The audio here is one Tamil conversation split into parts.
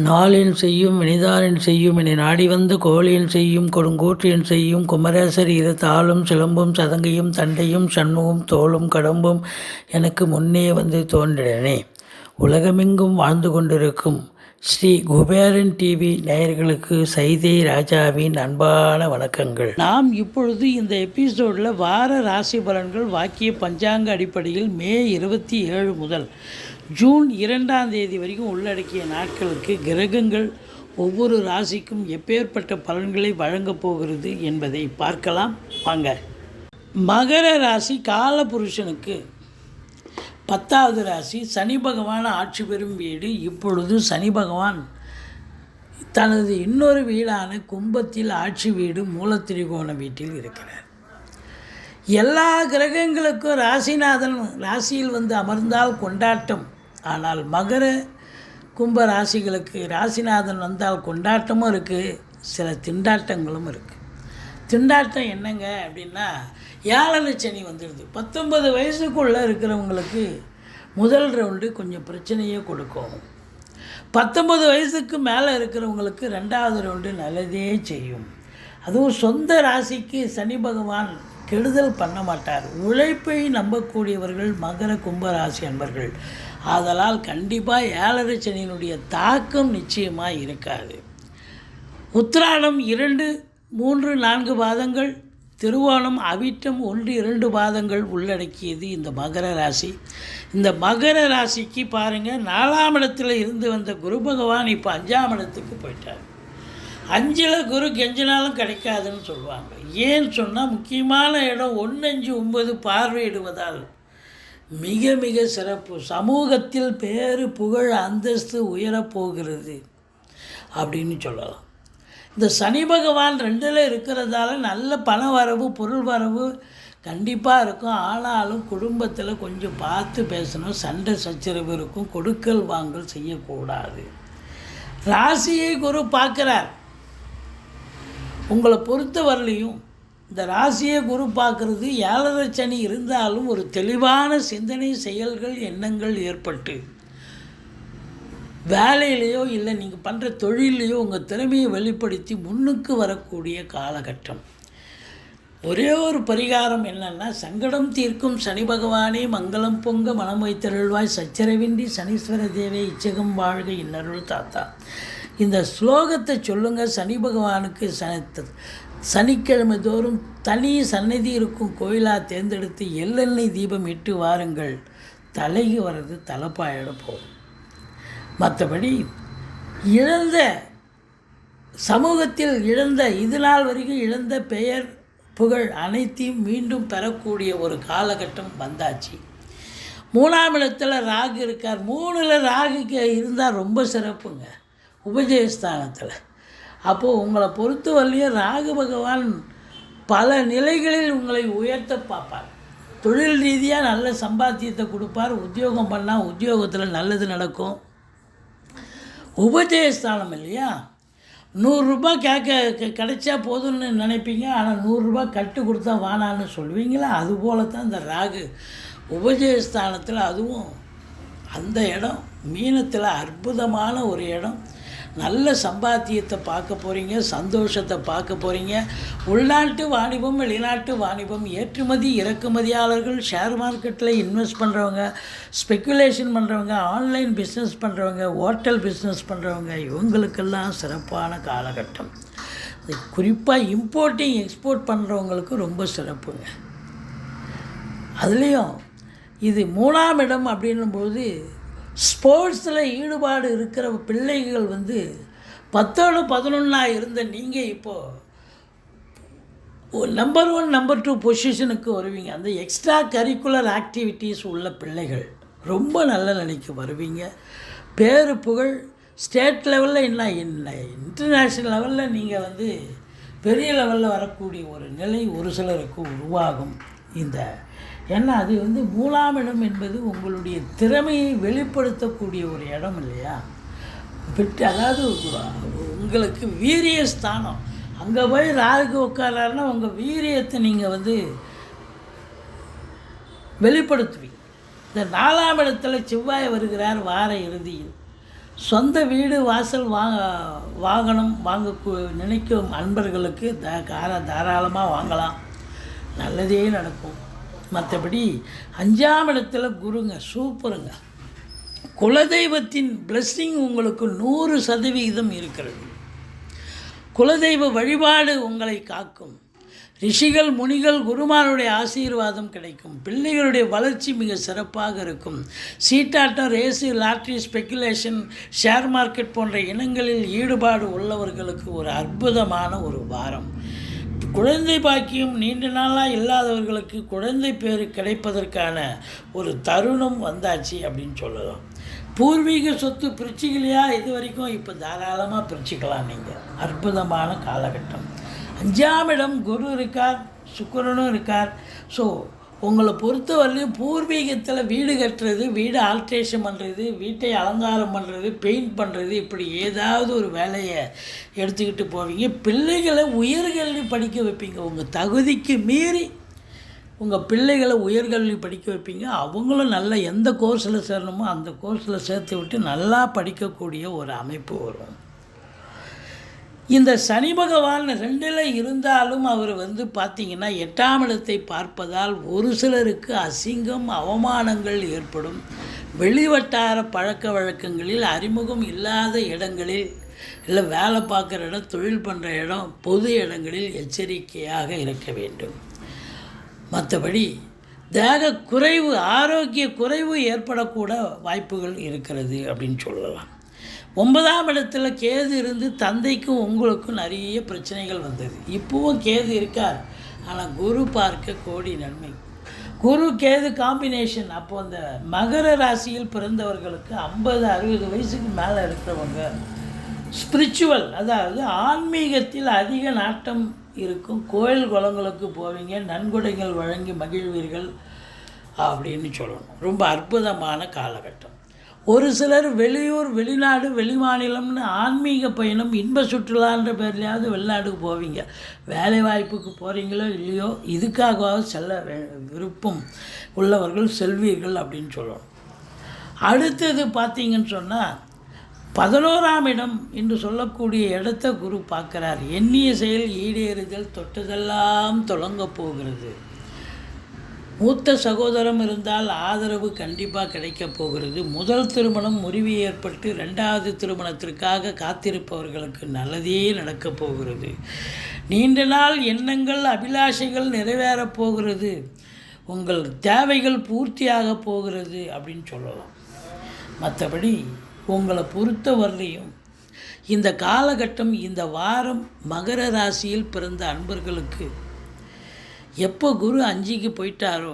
நாளின் செய்யும் வினிதானின் செய்யும் என நாடி வந்த கோழியின் செய்யும் கொடுங்கூற்றியன் செய்யும் குமரேசர் இரு தாளும் சிலம்பும் சதங்கையும் தண்டையும் சண்முகம் தோளும் கடம்பும் எனக்கு முன்னே வந்து தோன்றினே. உலகமெங்கும் வாழ்ந்து கொண்டிருக்கும் ஸ்ரீ குபேரன் டிவி நேயர்களுக்கு சைதை ராஜாவின் அன்பான வணக்கங்கள். நாம் இப்பொழுது இந்த எபிசோடில் வார ராசி பலன்கள் வாக்கிய பஞ்சாங்க அடிப்படையில் மே 27 முதல் ஜூன் 2ஆம் தேதி வரைக்கும் உள்ளடக்கிய நாட்களுக்கு கிரகங்கள் ஒவ்வொரு ராசிக்கும் எப்பேற்பட்ட பலன்களை வழங்கப் போகிறது என்பதை பார்க்கலாம் வாங்க. மகர ராசி காலபுருஷனுக்கு 10வது ராசி. சனி பகவான் ஆட்சி பெறும் வீடு. இப்பொழுது சனி பகவான் தனது இன்னொரு வீடான கும்பத்தில் ஆட்சி வீடு மூலத்திரிகோண வீட்டில் இருக்கிறார். எல்லா கிரகங்களுக்கும் ராசிநாதன் ராசியில் வந்து அமர்ந்தால் கொண்டாட்டம். ஆனால் மகர கும்ப ராசிகளுக்கு ராசிநாதன் வந்தால் கொண்டாட்டமும் இருக்குது, சில திண்டாட்டங்களும் இருக்குது. திண்டாட்டம் என்னங்க அப்படின்னா, 7 சனி வந்துடுது. 19 வயசுக்குள்ளே இருக்கிறவங்களுக்கு முதல் ரவுண்டு கொஞ்சம் பிரச்சனையே கொடுக்கும். 19 வயசுக்கு மேலே இருக்கிறவங்களுக்கு 2வது ரவுண்டு நல்லதே செய்யும். அதுவும் சொந்த ராசிக்கு சனி பகவான் கெடுதல் பண்ண மாட்டார். உழைப்பை நம்பக்கூடியவர்கள் மகர கும்பராசி அன்பர்கள். ஆதலால் கண்டிப்பாக 7 சனியினுடைய தாக்கம் நிச்சயமாக இருக்காது. உத்திராடம் 2, 3, 4 பாதங்கள், திருவோணம் அவிட்டம் 1, 2 பாதங்கள் உள்ளடக்கியது இந்த மகர ராசி. இந்த மகர ராசிக்கு பாருங்கள், 4ஆம் இடத்துல இருந்து வந்த குரு பகவான் இப்போ 5ஆம் இடத்துக்கு போயிட்டார். 5ல் குரு கெஞ்சினாலும் கிடைக்காதுன்னு சொல்லுவாங்க. ஏன்னு சொன்னால் முக்கியமான இடம் 1, 5, 9 பார்வையிடுவதால் மிக மிக சிறப்பு. சமூகத்தில் பேரு புகழ் அந்தஸ்து உயரப்போகிறது அப்படின்னு சொல்லலாம். இந்த சனி பகவான் 2ல் இருக்கிறதால நல்ல பண வரவு பொருள் வரவு கண்டிப்பாக இருக்கும். ஆனாலும் குடும்பத்தில் கொஞ்சம் பார்த்து பேசணும். சண்டை சச்சரவு இருக்கும். கொடுக்கல் வாங்கல் செய்யக்கூடாது. ராசியை குரு பார்க்குறார். உங்களை பொறுத்த வரலையும் இந்த ராசியை குரு பார்க்குறது 7 சனி இருந்தாலும் ஒரு தெளிவான சிந்தனை செயல்கள் எண்ணங்கள் ஏற்பட்டு வேலையிலையோ இல்லை நீங்கள் பண்ணுற தொழிலையோ உங்கள் திறமையை வெளிப்படுத்தி முன்னுக்கு வரக்கூடிய காலகட்டம். ஒரே ஒரு பரிகாரம் என்னென்னா, சங்கடம் தீர்க்கும் சனி பகவானே மங்களம் பொங்க மனம் வைத்தருள்வாய் சச்சரவின்றி சனீஸ்வர தேவே இச்சகம் வாழ்க இன்னருள் தாத்தா. இந்த ஸ்லோகத்தை சொல்லுங்கள். சனி பகவானுக்கு சனிக்கிழமை தோறும் தனி சந்நிதி இருக்கும் கோயிலாக தேர்ந்தெடுத்து எள்ளெண்ணெய் தீபம் இட்டு வாருங்கள். தலைக்கு வர்றது தலைப்பாயிட போகும். மற்றபடி இழந்த சமூகத்தில் இழந்த இது நாள் வரைக்கும் இழந்த பெயர் புகழ் அனைத்தையும் மீண்டும் பெறக்கூடிய ஒரு காலகட்டம் வந்தாச்சு. 3ஆம் இடத்துல ராகு இருக்கார். 3ல் ராகுக்கு இருந்தால் ரொம்ப சிறப்புங்க, உபஜயஸ்தானத்தில். அப்போது உங்களை பொறுத்தவரையும் ராகு பகவான் பல நிலைகளில் உங்களை உயர்த்த பார்ப்பார். தொழில் ரீதியாக நல்ல சம்பாத்தியத்தை கொடுப்பார். உத்தியோகம் பண்ணால் உத்தியோகத்தில் நல்லது நடக்கும். உபஜயஸ்தானம் இல்லையா, 100 ரூபா கிடைச்சா போதும்னு நினைப்பீங்க. ஆனால் 100 ரூபா கட்டு கொடுத்தா வானான்னு சொல்லுவீங்களா? அதுபோல தான் இந்த ராகு உபஜயஸ்தானத்தில். அதுவும் அந்த இடம் மீனத்தில் அற்புதமான ஒரு இடம். நல்ல சம்பாத்தியத்தை பார்க்க போகிறீங்க, சந்தோஷத்தை பார்க்க போகிறீங்க. உள்நாட்டு வாணிபம் வெளிநாட்டு வாணிபம், ஏற்றுமதி இறக்குமதியாளர்கள், ஷேர் மார்க்கெட்டில் இன்வெஸ்ட் பண்ணுறவங்க, ஸ்பெக்குலேஷன் பண்ணுறவங்க, ஆன்லைன் பிஸ்னஸ் பண்ணுறவங்க, ஹோட்டல் பிஸ்னஸ் பண்ணுறவங்க, இவங்களுக்கெல்லாம் சிறப்பான காலகட்டம். குறிப்பாக இம்போர்ட்டிங் எக்ஸ்போர்ட் பண்ணுறவங்களுக்கு ரொம்ப சிறப்புங்க. அதுலேயும் இது 3ஆம் இடம் அப்படின்னும்போது ஸ்போர்ட்ஸில் ஈடுபாடு இருக்கிற பிள்ளைகள் 10, 11 இருந்த நீங்கள் இப்போது நம்பர் 1, நம்பர் 2 பொசிஷனுக்கு வருவீங்க. அந்த எக்ஸ்ட்ரா கரிக்குலர் ஆக்டிவிட்டீஸ் உள்ள பிள்ளைகள் ரொம்ப நல்ல நிலைக்கு வருவீங்க. பேரு புகழ் ஸ்டேட் லெவலில் என்ன இன்டர்நேஷ்னல் லெவலில் நீங்கள் பெரிய லெவலில் வரக்கூடிய ஒரு நிலை ஒரு சிலருக்கு உருவாகும். ஏன்னா அது 3ஆம் இடம் என்பது உங்களுடைய திறமையை வெளிப்படுத்தக்கூடிய ஒரு இடம் இல்லையா. அதாவது உங்களுக்கு வீரிய ஸ்தானம். அங்கே போய் ராகு உட்காராருன்னா உங்கள் வீரியத்தை நீங்கள் வெளிப்படுத்துவீங்க. இந்த 4ஆம் இடத்துல செவ்வாய் வருகிறார் வார இறுதியில். சொந்த வீடு வாசல் வாகனம் வாங்க நினைக்கும் அன்பர்களுக்கு தாராளமாக வாங்கலாம், நல்லதே நடக்கும். மற்றபடி 5ஆம் இடத்துல குருங்க, சூப்பருங்க. குலதெய்வத்தின் பிளெஸ்ஸிங் உங்களுக்கு 100% இருக்கிறது. குலதெய்வ வழிபாடு உங்களை காக்கும். ரிஷிகள் முனிகள் குருமாருடைய ஆசீர்வாதம் கிடைக்கும். பிள்ளைகளுடைய வளர்ச்சி மிக சிறப்பாக இருக்கும். சீட்டாட்டம், race, lottery, speculation, share market போன்ற இனங்களில் ஈடுபாடு உள்ளவர்களுக்கு ஒரு அற்புதமான ஒரு வாரம். குழந்தை பாக்கியம் நீண்ட நாளாக இல்லாதவர்களுக்கு குழந்தை பேர் கிடைப்பதற்கான ஒரு தருணம் வந்தாச்சு அப்படின்னு சொல்லலாம். பூர்வீக சொத்து பிரிச்சுக்கலையா இது வரைக்கும், இப்போ தாராளமாக பிரிச்சுக்கலாம் நீங்கள். அற்புதமான காலகட்டம். 5ஆம் இடம் குரு இருக்கார், சுக்கிரனும் இருக்கார். ஸோ உங்களை பொறுத்தவரையிலும் பூர்வீகத்தில் வீடு கட்டுறது, வீடு ஆல்ட்ரேஷன் பண்ணுறது, வீட்டை அலங்காரம் பண்ணுறது, பெயிண்ட் பண்ணுறது, இப்படி ஏதாவது ஒரு வேலையை எடுத்துக்கிட்டு போவீங்க. பிள்ளைகளை உயர்கல்வி படிக்க வைப்பீங்க. உங்கள் தகுதிக்கு மீறி உங்கள் பிள்ளைகளை உயர்கல்வி படிக்க வைப்பீங்க. அவங்களும் நல்ல எந்த கோர்ஸில் சேரணுமோ அந்த கோர்ஸில் சேர்த்து விட்டு நல்லா படிக்கக்கூடிய ஒரு அமைப்பு வரும். இந்த சனி பகவான் 2ல் இருந்தாலும் அவர் பார்த்திங்கன்னா 8ஆம் இடத்தை பார்ப்பதால் ஒரு சிலருக்கு அசிங்கம், அவமானங்கள் ஏற்படும். வெளிவட்டார பழக்க வழக்கங்களில், அறிமுகம் இல்லாத இடங்களில், இல்லை வேலை பார்க்குற இடம், தொழில் பண்ணுற இடம், பொது இடங்களில் எச்சரிக்கையாக இருக்க வேண்டும். மற்றபடி தேக குறைவு, ஆரோக்கிய குறைவு ஏற்படக்கூட வாய்ப்புகள் இருக்கிறது அப்படின்னு சொல்லலாம். 9ஆம் இடத்துல கேது இருந்து தந்தைக்கும் உங்களுக்கும் நிறைய பிரச்சனைகள் வந்தது. இப்போவும் கேது இருக்கார், ஆனால் குரு பார்க்க கோடி நன்மை. குரு கேது காம்பினேஷன். அப்போது அந்த மகர ராசியில் பிறந்தவர்களுக்கு 50-60 வயசுக்கு மேலே இருக்கிறவங்க ஸ்பிரிச்சுவல், அதாவது ஆன்மீகத்தில் அதிக நாட்டம் இருக்கும். கோயில் குளங்களுக்கு போவீங்க, நன்கொடைகள் வழங்கி மகிழ்வீர்கள் அப்படின்னு சொல்லணும். ரொம்ப அற்புதமான காலகட்டம். ஒரு சிலர் வெளியூர், வெளிநாடு, வெளிமாநிலம்னு ஆன்மீக பயணம், இன்ப சுற்றுலான்ற பேர்லையாவது வெளிநாட்டுக்கு போவீங்க. வேலை வாய்ப்புக்கு போகிறீங்களோ இல்லையோ, இதுக்காகவாவது செல்ல விருப்பம் உள்ளவர்கள் செல்வீர்கள் அப்படின்னு சொல்லணும். அடுத்தது பார்த்திங்கன்னு சொன்னால் 11ஆம் இடம் என்று சொல்லக்கூடிய இடத்த குரு பார்க்குறார். எண்ணிய செயல் ஈடேறுதல், தொட்டதெல்லாம் தொடங்க போகிறது. மூத்த சகோதரம் இருந்தால் ஆதரவு கண்டிப்பாக கிடைக்கப் போகிறது. முதல் திருமணம் முறிவு ஏற்பட்டு 2வது திருமணத்திற்காக காத்திருப்பவர்களுக்கு நல்லதே நடக்கப் போகிறது. நீண்ட நாள் எண்ணங்கள், அபிலாஷைகள் நிறைவேறப் போகிறது. உங்கள் தேவைகள் பூர்த்தியாக போகிறது அப்படின்னு சொல்லலாம். மற்றபடி உங்களை பொறுத்தவரையிலையும் இந்த காலகட்டம், இந்த வாரம் மகர ராசியில் பிறந்த அன்பர்களுக்கு எப்போ குரு 5க்கு போயிட்டாரோ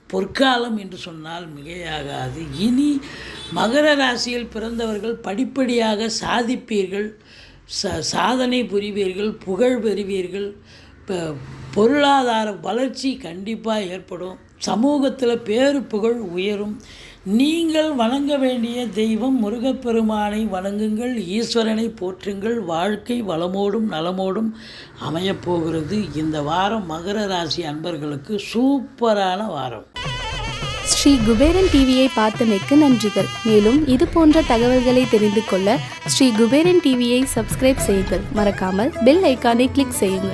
பொற்காலம் என்று சொன்னால் மிகையாகாது. இனி மகர ராசியில் பிறந்தவர்கள் படிப்படியாக சாதிப்பீர்கள், சாதனை புரிவீர்கள், புகழ் பெறுவீர்கள். பொருளாதார வளர்ச்சி கண்டிப்பாக ஏற்படும். சமூகத்தில் பேரு புகழ் உயரும். நீங்கள் வணங்க வேண்டிய தெய்வம் முருகப்பெருமானை வணங்குங்கள், ஈஸ்வரனை போற்றுங்கள். வாழ்க்கை வளமோடும் நலமோடும் அமையப்போகிறது. இந்த வாரம் மகர ராசி அன்பர்களுக்கு சூப்பரான வாரம். ஸ்ரீ குபேரன் டிவியை பார்த்தமைக்கு நன்றிகள். மேலும் இது போன்ற தகவல்களை தெரிந்து கொள்ள ஸ்ரீ குபேரன் டிவியை சப்ஸ்கிரைப் செய்யுங்கள். மறக்காமல் பெல் ஐக்கானை கிளிக் செய்யுங்கள்.